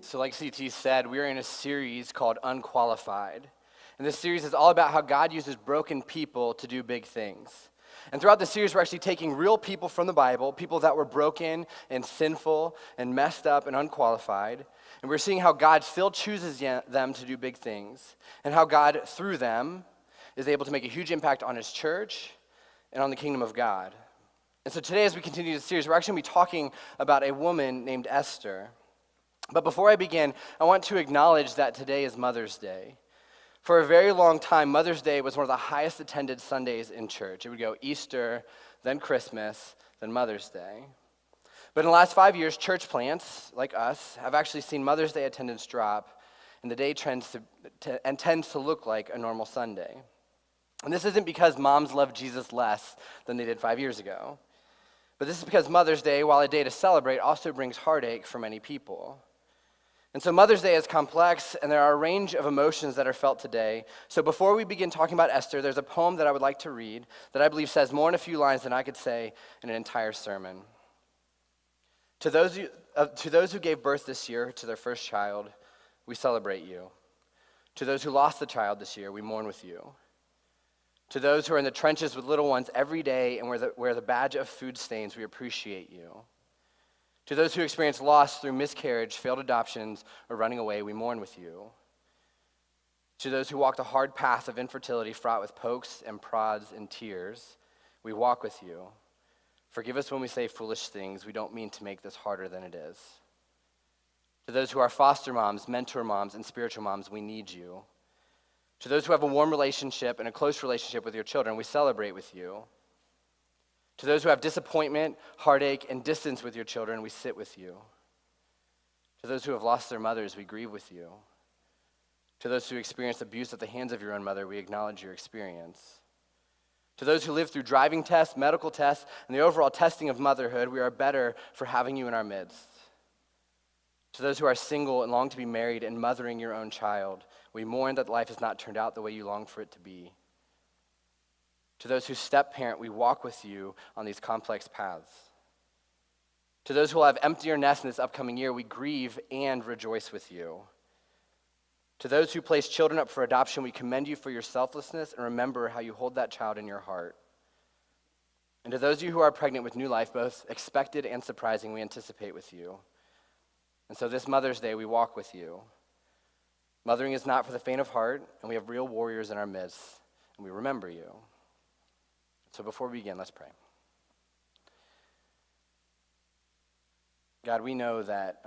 So like CT said, we are in a series called Unqualified. And this series is all about how God uses broken people to do big things. And throughout the series, we're actually taking real people from the Bible, people that were broken and sinful and messed up and unqualified. And we're seeing how God still chooses them to do big things. And how God, through them, is able to make a huge impact on his church and on the kingdom of God. And so today, as we continue the series, we're actually going to be talking about a woman named Esther. But before I begin, I want to acknowledge that today is Mother's Day. For a very long time, Mother's Day was one of the highest attended Sundays in church. It would go Easter, then Christmas, then Mother's Day. But in the last 5 years, church plants, like us, have actually seen Mother's Day attendance drop, and the day tends to look like a normal Sunday. And this isn't because moms love Jesus less than they did 5 years ago. But this is because Mother's Day, while a day to celebrate, also brings heartache for many people. And so Mother's Day is complex, and there are a range of emotions that are felt today. So before we begin talking about Esther, there's a poem that I would like to read that I believe says more in a few lines than I could say in an entire sermon. To those who gave birth this year to their first child, we celebrate you. To those who lost the child this year, we mourn with you. To those who are in the trenches with little ones every day and wear the badge of food stains, we appreciate you. To those who experience loss through miscarriage, failed adoptions, or running away, we mourn with you. To those who walk the hard path of infertility fraught with pokes and prods and tears, we walk with you. Forgive us when we say foolish things. We don't mean to make this harder than it is. To those who are foster moms, mentor moms, and spiritual moms, we need you. To those who have a warm relationship and a close relationship with your children, we celebrate with you. To those who have disappointment, heartache, and distance with your children, we sit with you. To those who have lost their mothers, we grieve with you. To those who experience abuse at the hands of your own mother, we acknowledge your experience. To those who live through driving tests, medical tests, and the overall testing of motherhood, we are better for having you in our midst. To those who are single and long to be married and mothering your own child, we mourn that life has not turned out the way you longed for it to be. To those who step-parent, we walk with you on these complex paths. To those who will have emptier nests in this upcoming year, we grieve and rejoice with you. To those who place children up for adoption, we commend you for your selflessness and remember how you hold that child in your heart. And to those of you who are pregnant with new life, both expected and surprising, we anticipate with you. And so this Mother's Day, we walk with you. Mothering is not for the faint of heart, and we have real warriors in our midst, and we remember you. So before we begin, let's pray. God, we know that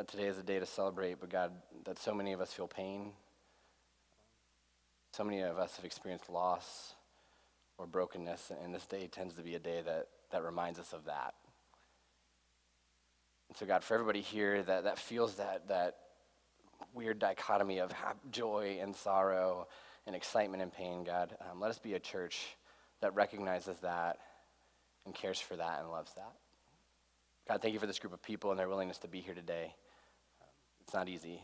today is a day to celebrate, but God, that so many of us feel pain. So many of us have experienced loss or brokenness, and this day tends to be a day that reminds us of that. And so God, for everybody here that feels that weird dichotomy of joy and sorrow and excitement and pain, God, let us be a church that recognizes that and cares for that and loves that. God, thank you for this group of people and their willingness to be here today. It's not easy.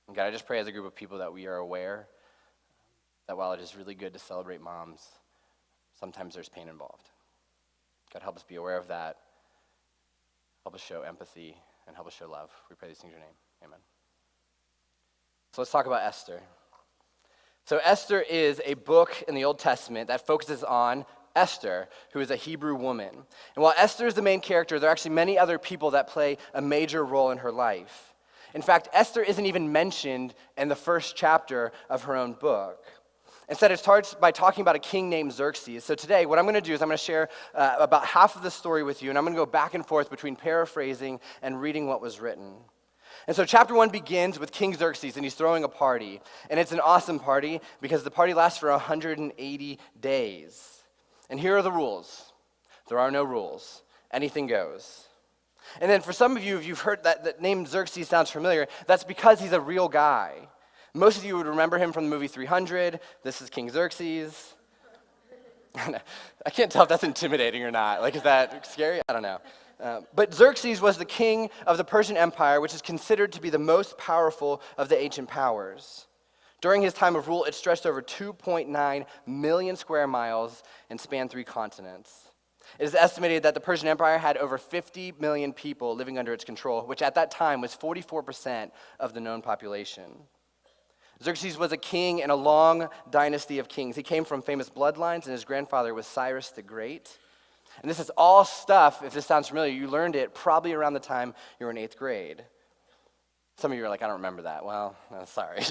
And God, I just pray as a group of people that we are aware that while it is really good to celebrate moms, sometimes there's pain involved. God, help us be aware of that. Help us show empathy and help us show love. We pray these things in your name. Amen. So let's talk about Esther. So Esther is a book in the Old Testament that focuses on Esther, who is a Hebrew woman. And while Esther is the main character, there are actually many other people that play a major role in her life. In fact, Esther isn't even mentioned in the first chapter of her own book. Instead, it starts by talking about a king named Xerxes. So today, what I'm going to do is I'm going to share about half of the story with you, and I'm going to go back and forth between paraphrasing and reading what was written. And so chapter 1 begins with King Xerxes, and he's throwing a party. And it's an awesome party because the party lasts for 180 days. And here are the rules. There are no rules. Anything goes. And then for some of you, if you've heard that name Xerxes sounds familiar, that's because he's a real guy. Most of you would remember him from the movie 300. This is King Xerxes. I can't tell if that's intimidating or not. Like, is that scary? I don't know. But Xerxes was the king of the Persian Empire, which is considered to be the most powerful of the ancient powers. During his time of rule, it stretched over 2.9 million square miles and spanned 3 continents. It is estimated that the Persian Empire had over 50 million people living under its control, which at that time was 44% of the known population. Xerxes was a king in a long dynasty of kings. He came from famous bloodlines, and his grandfather was Cyrus the Great. And this is all stuff, if this sounds familiar, you learned it probably around the time you were in 8th grade. Some of you are like, I don't remember that. Well, sorry.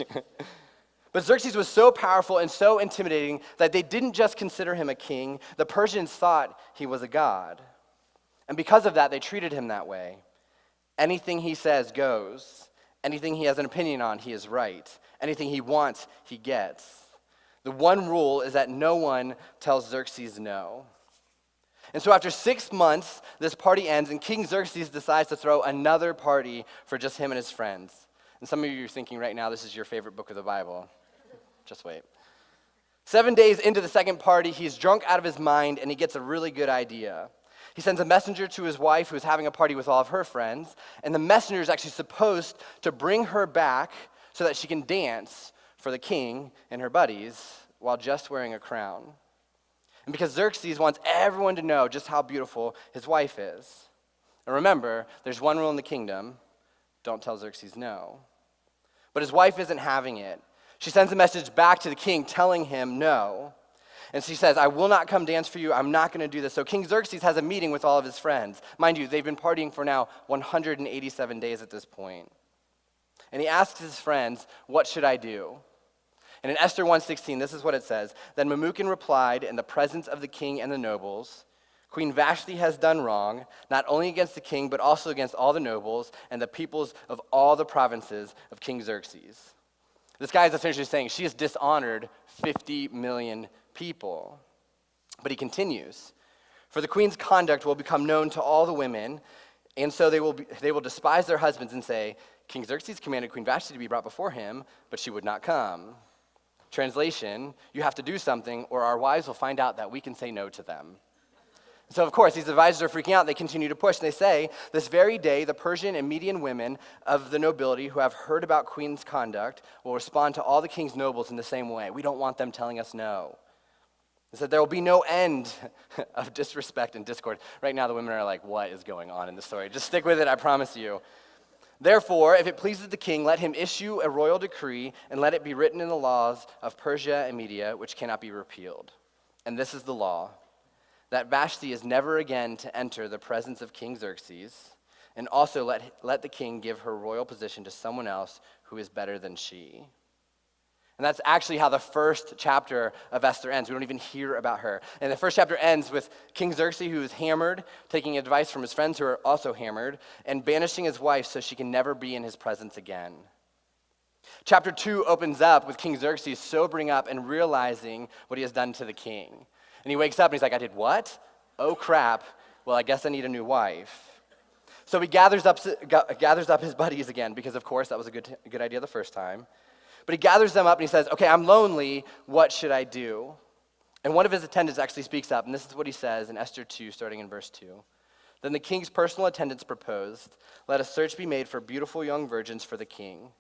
But Xerxes was so powerful and so intimidating that they didn't just consider him a king. The Persians thought he was a god. And because of that, they treated him that way. Anything he says goes. Anything he has an opinion on, he is right. Anything he wants, he gets. The one rule is that no one tells Xerxes no. And so after 6 months, this party ends, and King Xerxes decides to throw another party for just him and his friends. And some of you are thinking right now, this is your favorite book of the Bible. Just wait. 7 days into the second party, he's drunk out of his mind, and he gets a really good idea. He sends a messenger to his wife, who is having a party with all of her friends, and the messenger is actually supposed to bring her back so that she can dance for the king and her buddies while just wearing a crown. And because Xerxes wants everyone to know just how beautiful his wife is. And remember, there's one rule in the kingdom: don't tell Xerxes no. But his wife isn't having it. She sends a message back to the king telling him no. And she says, I will not come dance for you. I'm not going to do this. So King Xerxes has a meeting with all of his friends. Mind you, they've been partying for now 187 days at this point. And he asks his friends, what should I do? And in Esther 1:16, this is what it says. Then Memucan replied in the presence of the king and the nobles, Queen Vashti has done wrong, not only against the king, but also against all the nobles and the peoples of all the provinces of King Xerxes. This guy is essentially saying she has dishonored 50 million people. But he continues, for the queen's conduct will become known to all the women, and so they will despise their husbands and say, King Xerxes commanded Queen Vashti to be brought before him, but she would not come. Translation, you have to do something, or our wives will find out that we can say no to them. So, of course, these advisors are freaking out. They continue to push. They say, this very day, the Persian and Median women of the nobility who have heard about Queen's conduct will respond to all the king's nobles in the same way. We don't want them telling us no. They said there will be no end of disrespect and discord. Right now, the women are like, what is going on in this story? Just stick with it, I promise you. Therefore, if it pleases the king, let him issue a royal decree and let it be written in the laws of Persia and Media, which cannot be repealed. And this is the law, that Vashti is never again to enter the presence of King Xerxes, and also let the king give her royal position to someone else who is better than she. And that's actually how the first chapter of Esther ends. We don't even hear about her. And the first chapter ends with King Xerxes, who is hammered, taking advice from his friends who are also hammered, and banishing his wife so she can never be in his presence again. Chapter 2 opens up with King Xerxes sobering up and realizing what he has done to the king. And he wakes up and he's like, I did what? Oh crap, well I guess I need a new wife. So he gathers up his buddies again, because of course that was a good idea the first time. But he gathers them up and he says, okay, I'm lonely, what should I do? And one of his attendants actually speaks up, and this is what he says in Esther 2, starting in verse 2. Then the king's personal attendants proposed, let a search be made for beautiful young virgins for the king.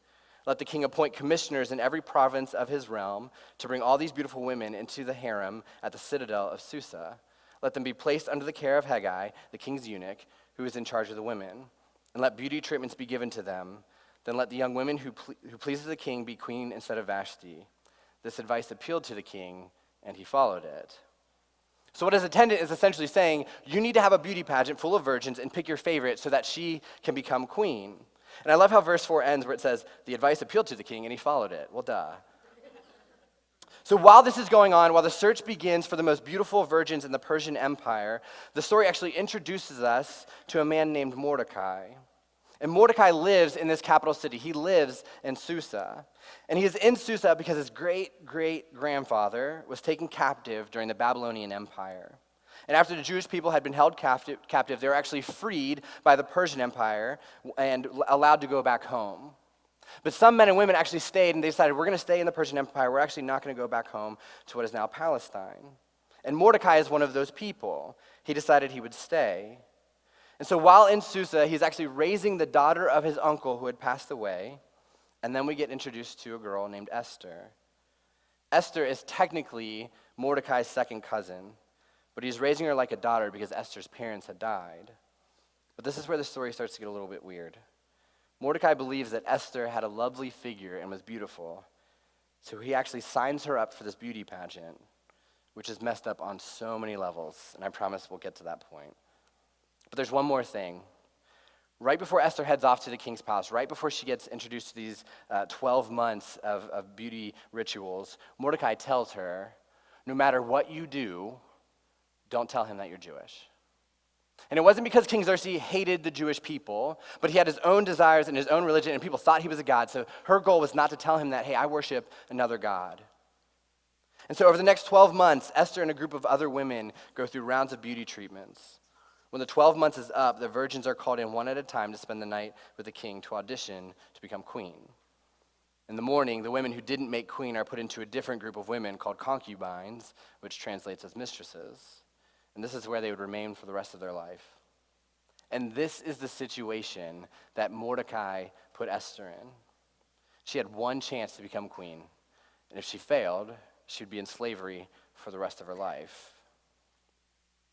Let the king appoint commissioners in every province of his realm to bring all these beautiful women into the harem at the citadel of Susa. Let them be placed under the care of Haggai, the king's eunuch, who is in charge of the women. And let beauty treatments be given to them. Then let the young women who pleases the king be queen instead of Vashti. This advice appealed to the king, and he followed it. So what his attendant is essentially saying, you need to have a beauty pageant full of virgins and pick your favorite so that she can become queen. And I love how verse 4 ends where it says, the advice appealed to the king, and he followed it. Well, duh. So while this is going on, while the search begins for the most beautiful virgins in the Persian Empire, the story actually introduces us to a man named Mordecai. And Mordecai lives in this capital city. He lives in Susa. And he is in Susa because his great-great-grandfather was taken captive during the Babylonian Empire. And after the Jewish people had been held captive, they were actually freed by the Persian Empire and allowed to go back home. But some men and women actually stayed, and they decided, we're going to stay in the Persian Empire. We're actually not going to go back home to what is now Palestine. And Mordecai is one of those people. He decided he would stay. And so while in Susa, he's actually raising the daughter of his uncle who had passed away. And then we get introduced to a girl named Esther. Esther is technically Mordecai's second cousin, but he's raising her like a daughter because Esther's parents had died. But this is where the story starts to get a little bit weird. Mordecai believes that Esther had a lovely figure and was beautiful, so he actually signs her up for this beauty pageant, which is messed up on so many levels, and I promise we'll get to that point. But there's one more thing. Right before Esther heads off to the king's palace, right before she gets introduced to these 12 months of beauty rituals, Mordecai tells her, no matter what you do, don't tell him that you're Jewish. And it wasn't because King Xerxes hated the Jewish people, but he had his own desires and his own religion, and people thought he was a god, so her goal was not to tell him that, hey, I worship another god. And so over the next 12 months, Esther and a group of other women go through rounds of beauty treatments. When the 12 months is up, the virgins are called in one at a time to spend the night with the king to audition to become queen. In the morning, the women who didn't make queen are put into a different group of women called concubines, which translates as mistresses. And this is where they would remain for the rest of their life. And this is the situation that Mordecai put Esther in. She had one chance to become queen, and if she failed, she would be in slavery for the rest of her life.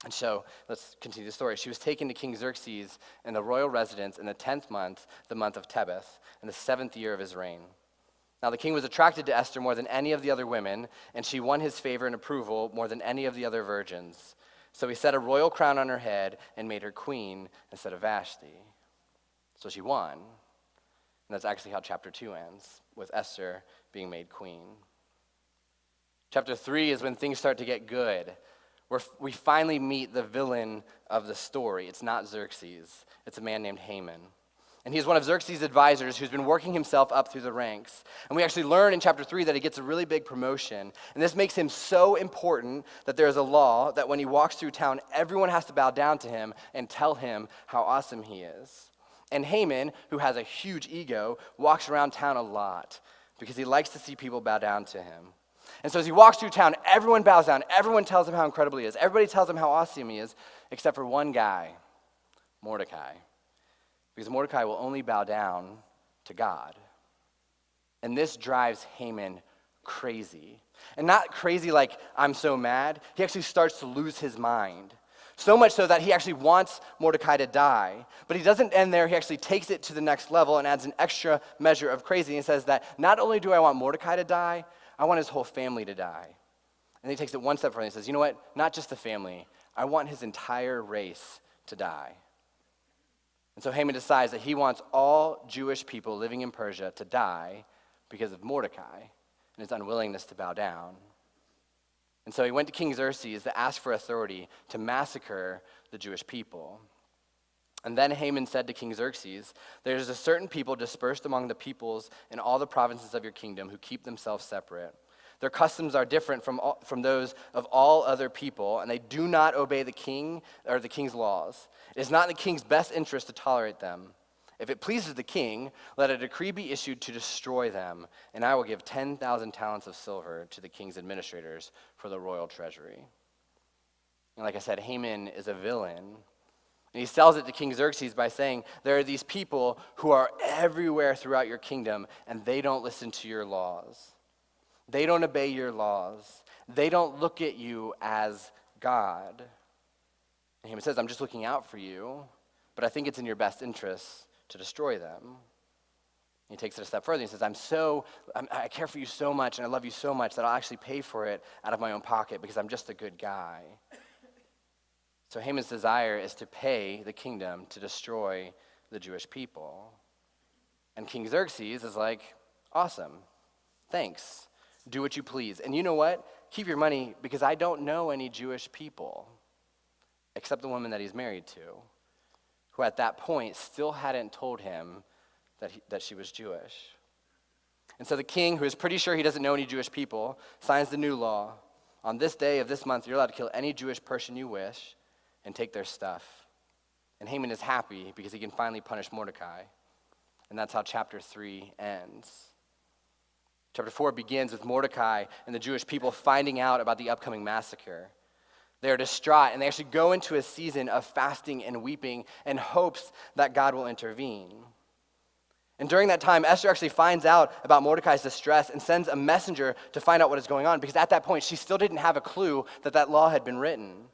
And so, let's continue the story. She was taken to King Xerxes in the royal residence in the 10th month, the month of Tebeth, in the 7th year of his reign. Now the king was attracted to Esther more than any of the other women, and she won his favor and approval more than any of the other virgins. So he set a royal crown on her head and made her queen instead of Vashti. So she won. And that's actually how chapter 2 ends, with Esther being made queen. Chapter 3 is when things start to get good. We finally meet the villain of the story. It's not Xerxes. It's a man named Haman. And he's one of Xerxes' advisors who's been working himself up through the ranks. And we actually learn in chapter 3 that he gets a really big promotion. And this makes him so important that there's a law that when he walks through town, everyone has to bow down to him and tell him how awesome he is. And Haman, who has a huge ego, walks around town a lot because he likes to see people bow down to him. And so as he walks through town, everyone bows down. Everyone tells him how incredible he is. Everybody tells him how awesome he is, except for one guy, Mordecai. Because Mordecai will only bow down to God. And this drives Haman crazy. And not crazy like, I'm so mad. He actually starts to lose his mind. So much so that he actually wants Mordecai to die. But he doesn't end there. He actually takes it to the next level and adds an extra measure of crazy. And says that not only do I want Mordecai to die, I want his whole family to die. And he takes it one step further and says, you know what? Not just the family. I want his entire race to die. And so Haman decides that he wants all Jewish people living in Persia to die because of Mordecai and his unwillingness to bow down. And so he went to King Xerxes to ask for authority to massacre the Jewish people. And then Haman said to King Xerxes, there's a certain people dispersed among the peoples in all the provinces of your kingdom who keep themselves separate. Their customs are different from those of all other people, and they do not obey the king or the king's laws. It is not in the king's best interest to tolerate them. If it pleases the king, let a decree be issued to destroy them, and I will give 10,000 talents of silver to the king's administrators for the royal treasury. And like I said, Haman is a villain. And he sells it to King Xerxes by saying, there are these people who are everywhere throughout your kingdom, and they don't listen to your laws. They don't obey your laws. They don't look at you as God. And Haman says, I'm just looking out for you, but I think it's in your best interest to destroy them. He takes it a step further. He says, I care for you so much, and I love you so much that I'll actually pay for it out of my own pocket because I'm just a good guy. So Haman's desire is to pay the kingdom to destroy the Jewish people. And King Xerxes is like, awesome, thanks, do what you please. And you know what? Keep your money because I don't know any Jewish people except the woman that he's married to, who at that point still hadn't told him that she was Jewish. And so the king, who is pretty sure he doesn't know any Jewish people, signs the new law. On this day of this month, you're allowed to kill any Jewish person you wish and take their stuff. And Haman is happy because he can finally punish Mordecai. And that's how chapter 3 ends. Chapter 4 begins with Mordecai and the Jewish people finding out about the upcoming massacre. They are distraught, and they actually go into a season of fasting and weeping in hopes that God will intervene. And during that time, Esther actually finds out about Mordecai's distress and sends a messenger to find out what is going on, because at that point, she still didn't have a clue that law had been written.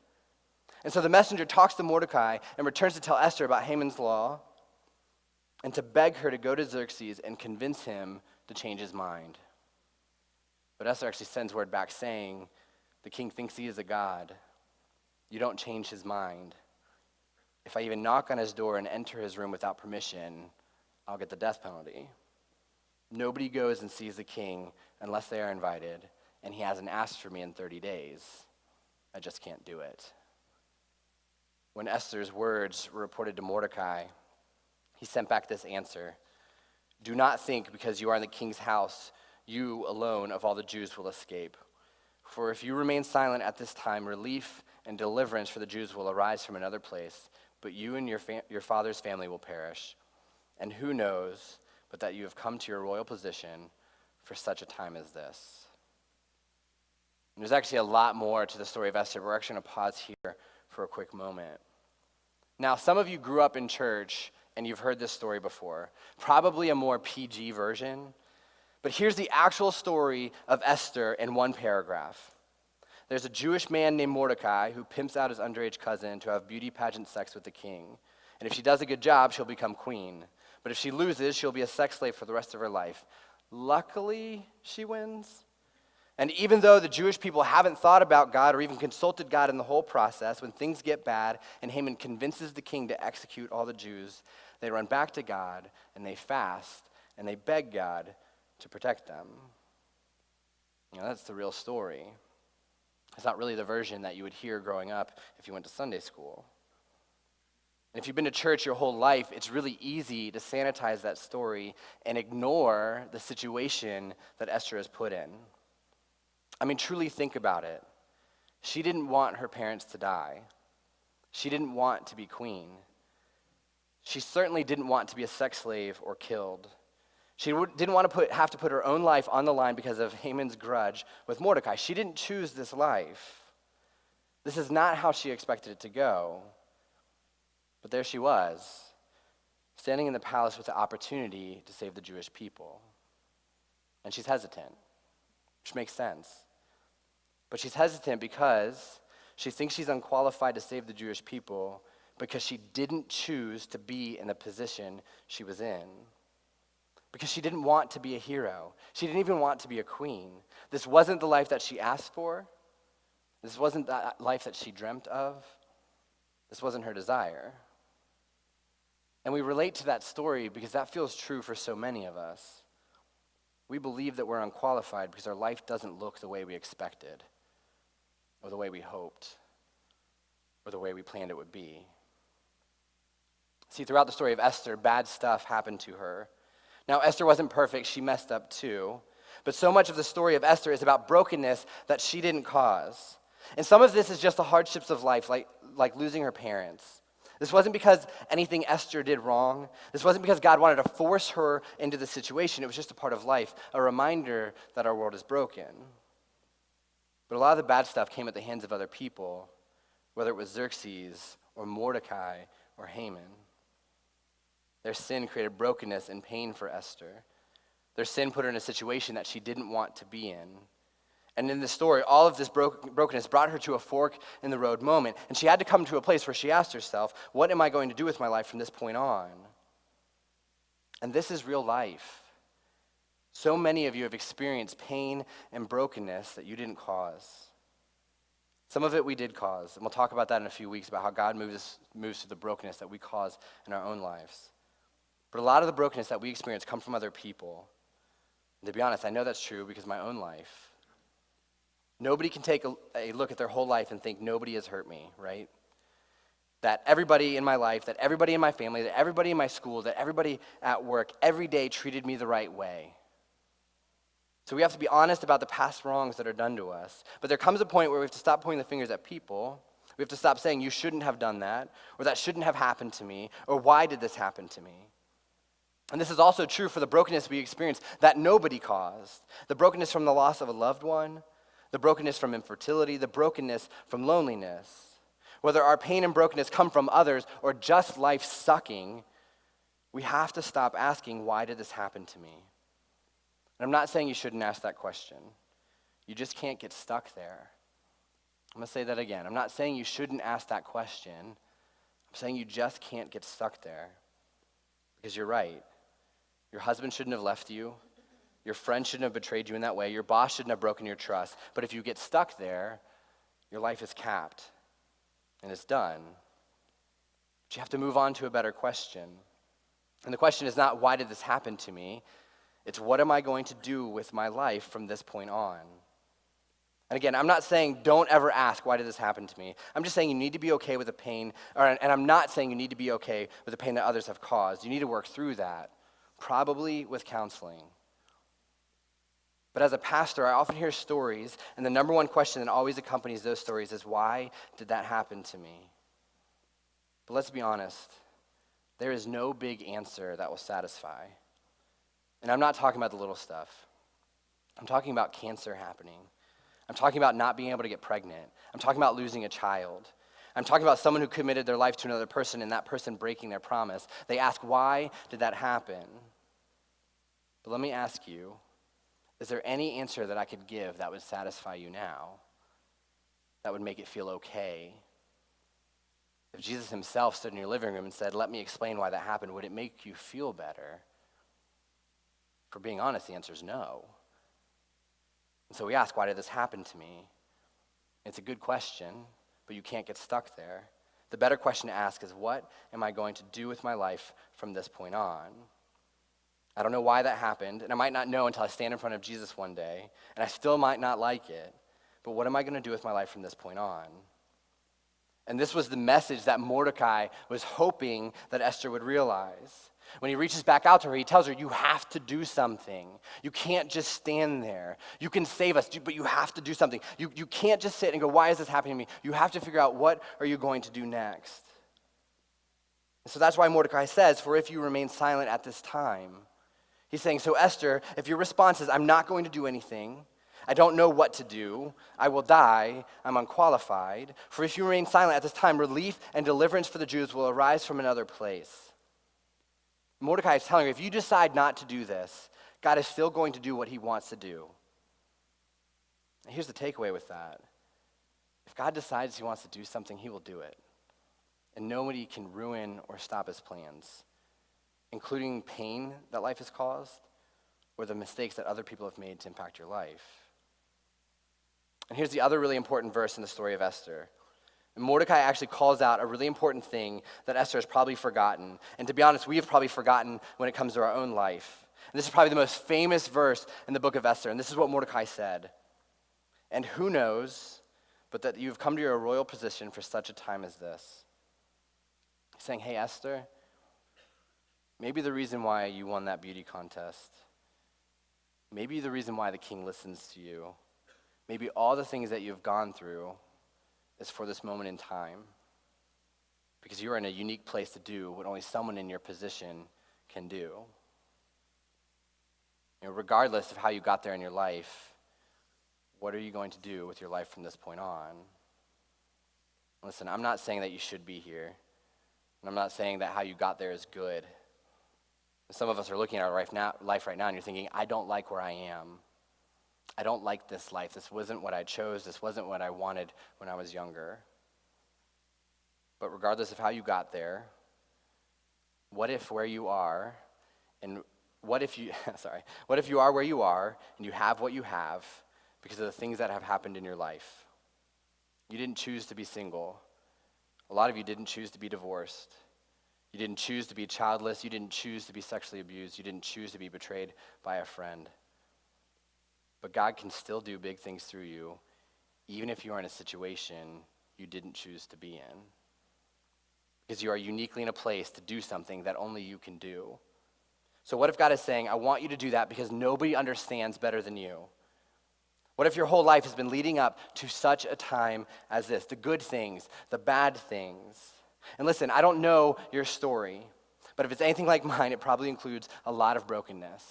And so the messenger talks to Mordecai and returns to tell Esther about Haman's law and to beg her to go to Xerxes and convince him to change his mind. But Esther actually sends word back saying, the king thinks he is a god. You don't change his mind. If I even knock on his door and enter his room without permission, I'll get the death penalty. Nobody goes and sees the king unless they are invited, and he hasn't asked for me in 30 days. I just can't do it. When Esther's words were reported to Mordecai, he sent back this answer. Do not think because you are in the king's house, you alone of all the Jews will escape. For if you remain silent at this time, relief and deliverance for the Jews will arise from another place, but you and your father's family will perish. And who knows but that you have come to your royal position for such a time as this. And there's actually a lot more to the story of Esther, but we're actually going to pause here for a quick moment. Now, some of you grew up in church and you've heard this story before, probably a more PG version, but here's the actual story of Esther in one paragraph. There's a Jewish man named Mordecai who pimps out his underage cousin to have beauty pageant sex with the king. And if she does a good job, she'll become queen. But if she loses, she'll be a sex slave for the rest of her life. Luckily, she wins. And even though the Jewish people haven't thought about God or even consulted God in the whole process, when things get bad and Haman convinces the king to execute all the Jews, they run back to God and they fast and they beg God to protect them. You know, that's the real story. It's not really the version that you would hear growing up if you went to Sunday school. And if you've been to church your whole life, it's really easy to sanitize that story and ignore the situation that Esther is put in. I mean, truly think about it. She didn't want her parents to die. She didn't want to be queen. She certainly didn't want to be a sex slave or killed. She didn't want to have to put her own life on the line because of Haman's grudge with Mordecai. She didn't choose this life. This is not how she expected it to go. But there she was, standing in the palace with the opportunity to save the Jewish people. And she's hesitant, which makes sense. But she's hesitant because she thinks she's unqualified to save the Jewish people because she didn't choose to be in the position she was in. Because she didn't want to be a hero. She didn't even want to be a queen. This wasn't the life that she asked for. This wasn't the life that she dreamt of. This wasn't her desire. And we relate to that story because that feels true for so many of us. We believe that we're unqualified because our life doesn't look the way we expected, or the way we hoped, or the way we planned it would be. See, throughout the story of Esther, bad stuff happened to her. Now, Esther wasn't perfect. She messed up too. But so much of the story of Esther is about brokenness that she didn't cause. And some of this is just the hardships of life, like losing her parents. This wasn't because anything Esther did wrong. This wasn't because God wanted to force her into the situation. It was just a part of life, a reminder that our world is broken. But a lot of the bad stuff came at the hands of other people, whether it was Xerxes or Mordecai or Haman. Their sin created brokenness and pain for Esther. Their sin put her in a situation that she didn't want to be in. And in this story, all of this brokenness brought her to a fork in the road moment. And she had to come to a place where she asked herself, what am I going to do with my life from this point on? And this is real life. So many of you have experienced pain and brokenness that you didn't cause. Some of it we did cause, and we'll talk about that in a few weeks, about how God moves through the brokenness that we cause in our own lives. But a lot of the brokenness that we experience come from other people. And to be honest, I know that's true because of my own life. Nobody can take a look at their whole life and think nobody has hurt me, right? That everybody in my life, that everybody in my family, that everybody in my school, that everybody at work, every day treated me the right way. So we have to be honest about the past wrongs that are done to us. But there comes a point where we have to stop pointing the fingers at people. We have to stop saying, you shouldn't have done that, or that shouldn't have happened to me, or why did this happen to me? And this is also true for the brokenness we experience that nobody caused. The brokenness from the loss of a loved one, the brokenness from infertility, the brokenness from loneliness. Whether our pain and brokenness come from others or just life sucking, we have to stop asking, why did this happen to me? And I'm not saying you shouldn't ask that question. You just can't get stuck there. I'm going to say that again. I'm not saying you shouldn't ask that question. I'm saying you just can't get stuck there. Because you're right. Your husband shouldn't have left you. Your friend shouldn't have betrayed you in that way. Your boss shouldn't have broken your trust. But if you get stuck there, your life is capped and it's done. But you have to move on to a better question. And the question is not, why did this happen to me? It's, what am I going to do with my life from this point on? And again, I'm not saying don't ever ask, why did this happen to me? I'm just saying you need to be okay with the pain, and I'm not saying you need to be okay with the pain that others have caused. You need to work through that, probably with counseling. But as a pastor, I often hear stories, and the number one question that always accompanies those stories is, why did that happen to me? But let's be honest, there is no big answer that will satisfy. And I'm not talking about the little stuff. I'm talking about cancer happening. I'm talking about not being able to get pregnant. I'm talking about losing a child. I'm talking about someone who committed their life to another person and that person breaking their promise. They ask, why did that happen? But let me ask you, is there any answer that I could give that would satisfy you now? That would make it feel okay? If Jesus himself stood in your living room and said, let me explain why that happened, would it make you feel better? For being honest, the answer is no. And so we ask, why did this happen to me? It's a good question, but you can't get stuck there. The better question to ask is, what am I going to do with my life from this point on? I don't know why that happened, and I might not know until I stand in front of Jesus one day, and I still might not like it, but what am I going to do with my life from this point on? And this was the message that Mordecai was hoping that Esther would realize. When he reaches back out to her, he tells her, you have to do something. You can't just stand there. You can save us, but you have to do something. You can't just sit and go, why is this happening to me? You have to figure out, what are you going to do next? And so that's why Mordecai says, for if you remain silent at this time. He's saying, so Esther, if your response is, I'm not going to do anything, I don't know what to do, I will die, I'm unqualified, for if you remain silent at this time, relief and deliverance for the Jews will arise from another place. Mordecai is telling her, if you decide not to do this, God is still going to do what he wants to do. And here's the takeaway with that. If God decides he wants to do something, he will do it. And nobody can ruin or stop his plans, including pain that life has caused or the mistakes that other people have made to impact your life. And here's the other really important verse in the story of Esther. And Mordecai actually calls out a really important thing that Esther has probably forgotten. And to be honest, we have probably forgotten when it comes to our own life. And this is probably the most famous verse in the book of Esther. And this is what Mordecai said. And who knows but that you've come to your royal position for such a time as this. He's saying, hey, Esther, maybe the reason why you won that beauty contest, maybe the reason why the king listens to you, maybe all the things that you've gone through is for this moment in time, because you're in a unique place to do what only someone in your position can do. You know, regardless of how you got there in your life, what are you going to do with your life from this point on? Listen, I'm not saying that you should be here, and I'm not saying that how you got there is good. Some of us are looking at our life right now, and you're thinking, I don't like where I am. I don't like this life. This wasn't what I chose. This wasn't what I wanted when I was younger. But regardless of how you got there, what if where you are, and what if you are where you are and you have what you have because of the things that have happened in your life? You didn't choose to be single. A lot of you didn't choose to be divorced. You didn't choose to be childless. You didn't choose to be sexually abused. You didn't choose to be betrayed by a friend. But God can still do big things through you, even if you are in a situation you didn't choose to be in. Because you are uniquely in a place to do something that only you can do. So what if God is saying, I want you to do that because nobody understands better than you? What if your whole life has been leading up to such a time as this? The good things, the bad things. And listen, I don't know your story, but if it's anything like mine, it probably includes a lot of brokenness,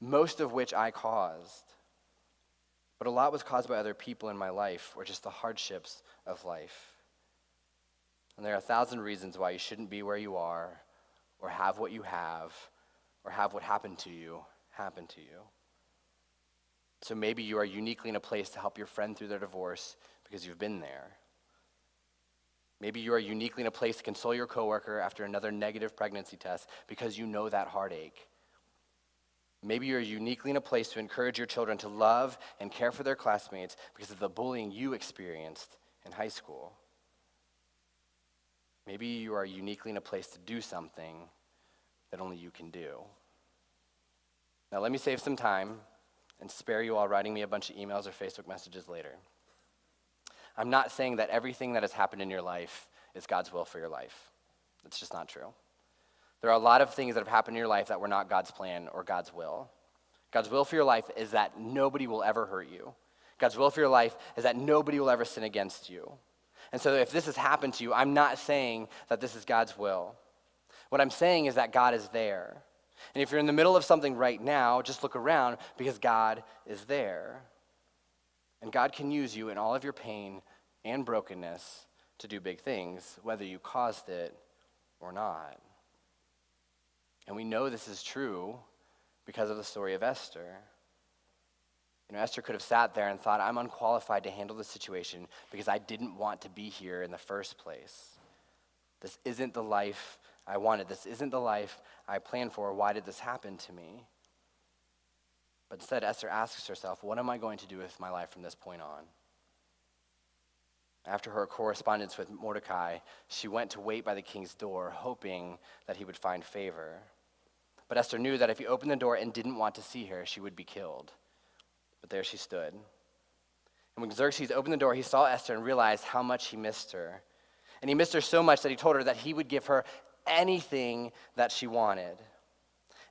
most of which I caused. But a lot was caused by other people in my life or just the hardships of life. And there are 1,000 reasons why you shouldn't be where you are or have what you have or have what happened to you happen to you. So maybe you are uniquely in a place to help your friend through their divorce because you've been there. Maybe you are uniquely in a place to console your coworker after another negative pregnancy test because you know that heartache. Maybe you're uniquely in a place to encourage your children to love and care for their classmates because of the bullying you experienced in high school. Maybe you are uniquely in a place to do something that only you can do. Now let me save some time and spare you all writing me a bunch of emails or Facebook messages later. I'm not saying that everything that has happened in your life is God's will for your life. That's just not true. There are a lot of things that have happened in your life that were not God's plan or God's will. God's will for your life is that nobody will ever hurt you. God's will for your life is that nobody will ever sin against you. And so if this has happened to you, I'm not saying that this is God's will. What I'm saying is that God is there. And if you're in the middle of something right now, just look around because God is there. And God can use you in all of your pain and brokenness to do big things, whether you caused it or not. And we know this is true because of the story of Esther. Esther could have sat there and thought, I'm unqualified to handle this situation because I didn't want to be here in the first place. This isn't the life I wanted. This isn't the life I planned for. Why did this happen to me? But instead, Esther asks herself, what am I going to do with my life from this point on? After her correspondence with Mordecai, she went to wait by the king's door, hoping that he would find favor. But Esther knew that if he opened the door and didn't want to see her, she would be killed. But there she stood. And when Xerxes opened the door, he saw Esther and realized how much he missed her. And he missed her so much that he told her that he would give her anything that she wanted.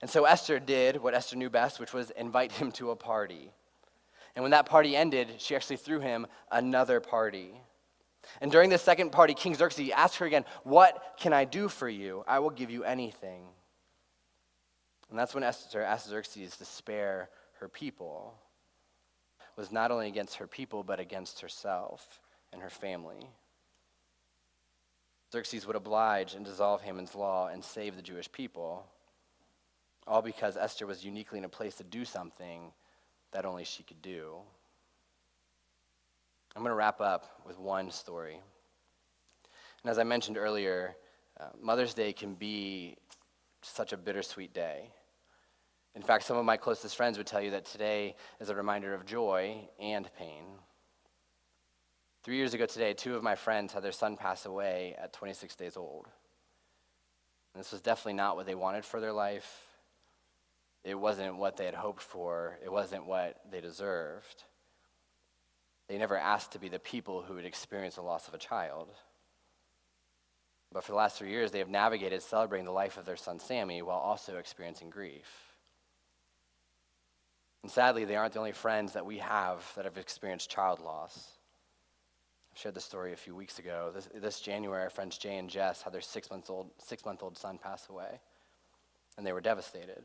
And so Esther did what Esther knew best, which was invite him to a party. And when that party ended, she actually threw him another party. And during the second party, King Xerxes asked her again, what can I do for you? I will give you anything. And that's when Esther asked Xerxes to spare her people. It was not only against her people, but against herself and her family. Xerxes would oblige and dissolve Haman's law and save the Jewish people, all because Esther was uniquely in a place to do something that only she could do. I'm going to wrap up with one story. And as I mentioned earlier, Mother's Day can be such a bittersweet day. In fact, some of my closest friends would tell you that today is a reminder of joy and pain. 3 years ago today, 2 of my friends had their son pass away at 26 days old. And this was definitely not what they wanted for their life. It wasn't what they had hoped for. It wasn't what they deserved. They never asked to be the people who would experience the loss of a child. But for the last 3 years, they have navigated celebrating the life of their son Sammy while also experiencing grief. And sadly, they aren't the only friends that we have that have experienced child loss. I shared this story a few weeks ago. This January, our friends Jay and Jess had their 6-month-old son pass away, and they were devastated.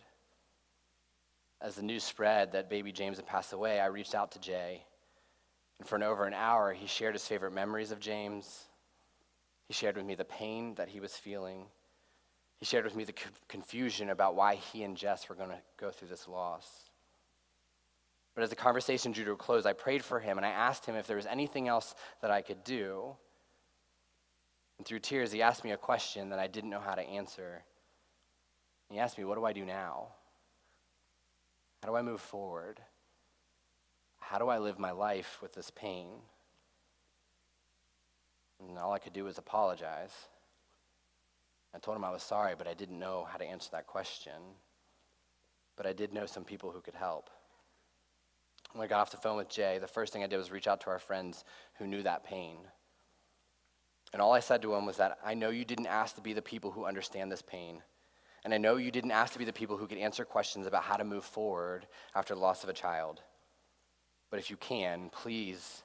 As the news spread that baby James had passed away, I reached out to Jay, and for over an hour, he shared his favorite memories of James. He shared with me the pain that he was feeling. He shared with me the confusion about why he and Jess were going to go through this loss. But as the conversation drew to a close, I prayed for him, and I asked him if there was anything else that I could do. And through tears, he asked me a question that I didn't know how to answer. He asked me, what do I do now? How do I move forward? How do I live my life with this pain? And all I could do was apologize. I told him I was sorry, but I didn't know how to answer that question. But I did know some people who could help. When I got off the phone with Jay, the first thing I did was reach out to our friends who knew that pain. And all I said to him was that I know you didn't ask to be the people who understand this pain. And I know you didn't ask to be the people who could answer questions about how to move forward after the loss of a child. But if you can, please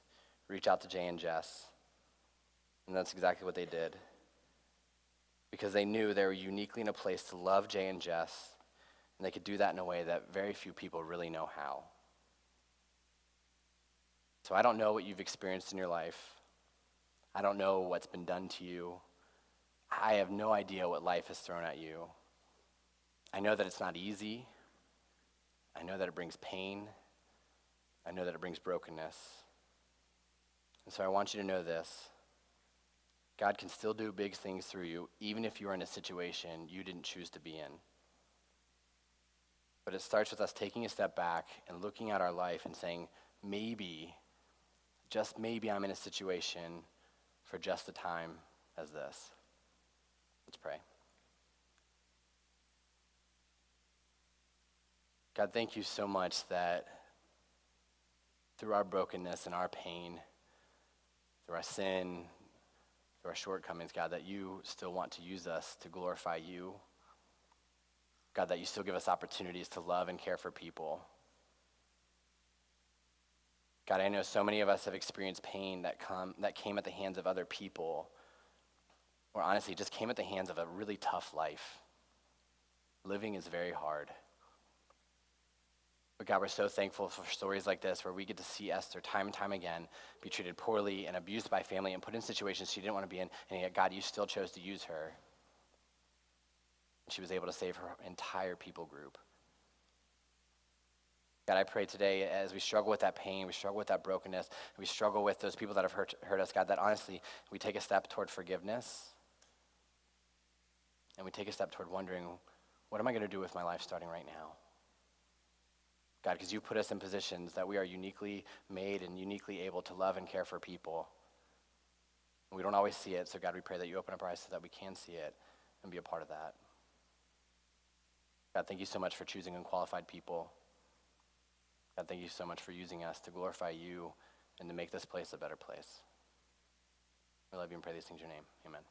reach out to Jay and Jess. And that's exactly what they did. Because they knew they were uniquely in a place to love Jay and Jess, and they could do that in a way that very few people really know how. So I don't know what you've experienced in your life. I don't know what's been done to you. I have no idea what life has thrown at you. I know that it's not easy. I know that it brings pain. I know that it brings brokenness. And so I want you to know this. God can still do big things through you, even if you're in a situation you didn't choose to be in. But it starts with us taking a step back and looking at our life and saying, maybe, just maybe I'm in a situation for just a time as this. Let's pray. God, thank you so much that through our brokenness and our pain, through our sin, through our shortcomings, God, that you still want to use us to glorify you. God, that you still give us opportunities to love and care for people. God, I know so many of us have experienced pain that came at the hands of other people, or honestly just came at the hands of a really tough life. Living is very hard. But God, we're so thankful for stories like this where we get to see Esther time and time again be treated poorly and abused by family and put in situations she didn't want to be in, and yet, God, you still chose to use her. She was able to save her entire people group. God, I pray today as we struggle with that pain, we struggle with that brokenness, and we struggle with those people that have hurt us, God, that honestly we take a step toward forgiveness, and we take a step toward wondering, what am I going to do with my life starting right now? God, because you put us in positions that we are uniquely made and uniquely able to love and care for people. And we don't always see it, so God, we pray that you open up our eyes so that we can see it and be a part of that. God, thank you so much for choosing unqualified people. God, thank you so much for using us to glorify you and to make this place a better place. We love you and pray these things in your name. Amen.